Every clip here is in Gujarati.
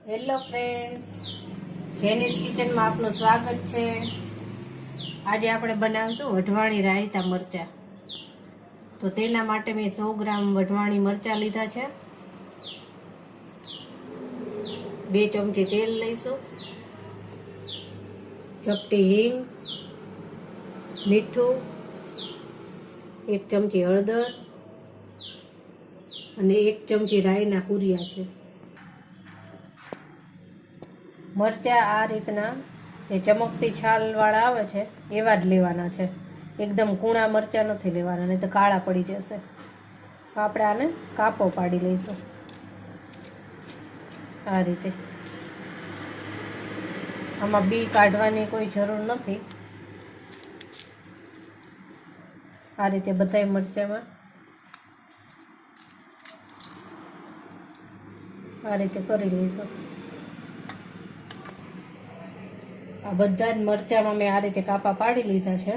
હેલો ફ્રેન્ડ્સ, જેનીસ કિચનમાં આપનું સ્વાગત છે। આજે આપણે બનાવશું વઢવાણી રાયતા મરચાં। તો તેના માટે મેં 100 ગ્રામ વઢવાણી મરચાં લીધા છે। 2 ચમચી તેલ લઈશું, ચપટી હિંગ, મીઠું, 1 ચમચી હળદર અને 1 ચમચી રાઈના કુરિયા છે। મરચાં આ રીતના એ ચમકતી છાલવાળા આવે છે એવા જ લેવાના છે। એકદમ કૂણા મરચાં નથી લેવાના, નહીં તો કાળા પડી જશે। આપણે આને કાપો પાડી લઈશું આ રીતે। આમાં બી કાઢવાની કોઈ જરૂર નથી। આ રીતે બધાય મરચાંમાં આ રીતે કરી લઈશું। આ બધા જ મરચાંમાં મેં આ રીતે કાપા પાડી લીધા છે।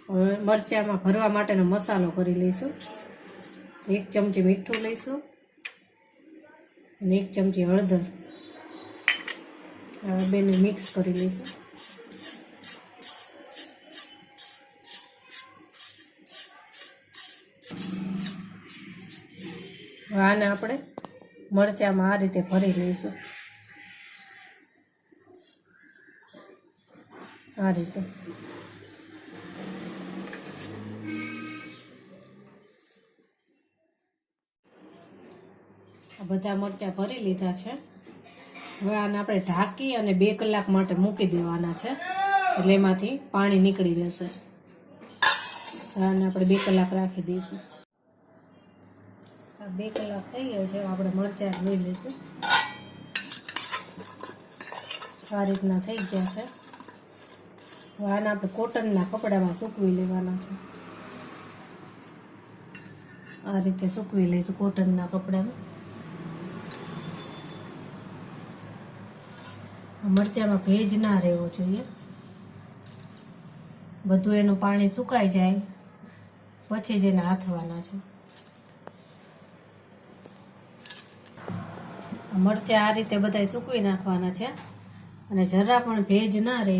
હવે મરચાંમાં ભરવા માટેનો મસાલો કરી લઈશું। 1 ચમચી મીઠું લઈશું અને 1 ચમચી હળદર। આ બેને મિક્સ કરી લઈશું। હવે આને આપણે મરચાંમાં આ રીતે ભરી લઈશું આ રીતે। આ બધા મરચાં ભરી લીધા છે। હવે આને આપણે ઢાંકી અને 2 કલાક માટે મૂકી દેવાના છે, એટલે એમાંથી પાણી નીકળી જશે। આને આપણે 2 કલાક રાખી દઈશું। આ 2 કલાક થઈ ગયા છે। આપણે મરચાં લઈ લઈશું। આ રીતના થઈ ગયા છે। હવે આને આપણે કોટનના કપડામાં સૂકવી લેવાના છે। આ રીતે સૂકવી લઈશું કોટનના કપડામાં। મરચાંમાં ભેજ ના રહેવો જોઈએ, બધું એનું પાણી સુકાઈ જાય પછી જ એને હાથવાના છે। મરચાં આ રીતે બધાય સૂકવી નાખવાના છે અને જરા પણ ભેજ ના રહે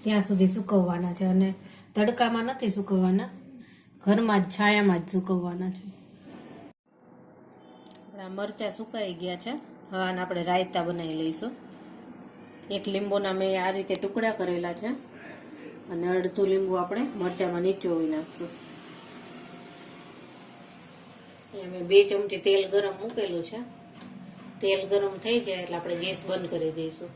ત્યાં સુધી સૂકવવાના છે। અને તડકામાં નથી સૂકવવાના, ઘરમાં જ છાયામાં જ સૂકવવાના છે। આપણા મરચાં સુકાઈ ગયા છે। હવે આને આપણે રાયતા બનાવી લઈશું। 1 લીંબુના મેં આ રીતે ટુકડા કરેલા છે અને અડધું લીંબુ આપણે મરચાંમાં નીચોવી નાખશું। મેં 2 ચમચી તેલ ગરમ મૂકેલું છે। તેલ ગરમ થઈ જાય એટલે આપણે ગેસ બંધ કરી દઈશું।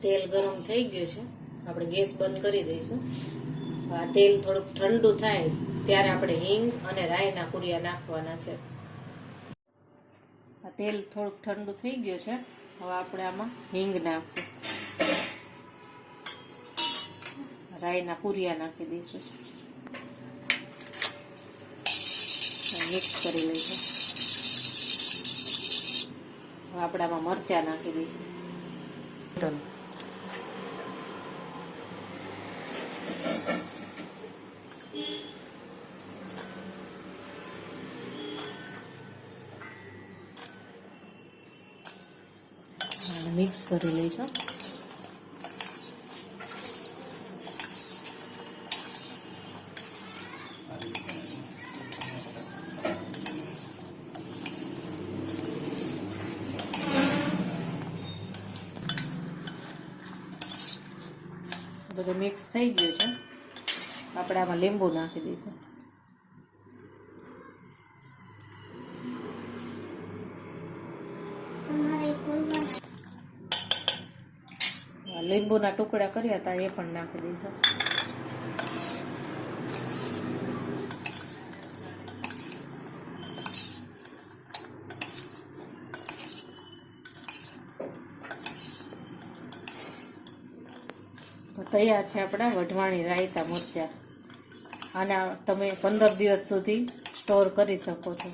તેલ ગરમ થઈ ગયું છે, આપણે ગેસ બંધ કરી દઈશું। આ તેલ થોડુંક ઠંડુ થાય ત્યારે આપણે હિંગ અને રાઈના કુરિયા નાખવાના છે। આ તેલ થોડુંક ઠંડુ થઈ ગયું છે, હવે આપણે આમાં હિંગ નાખશું, રાઈના કુરિયા નાખી દઈશું, મિક્સ કરી લઈશું। હવે આપણે આમાં મરચાં નાખી દઈશું। મિક્સ કરી લઈશું। બધું મિક્સ થઈ ગયું છે, આપણે આમાં લીંબુ નાખી દઈશું। લીંબુના ટુકડા કર્યા હતા એ પણ નાખી દઈશું। તો તૈયાર છે આપણા વઢવાણી રાયતા મરચાં। આના તમે 15 દિવસ સુધી સ્ટોર કરી શકો છો।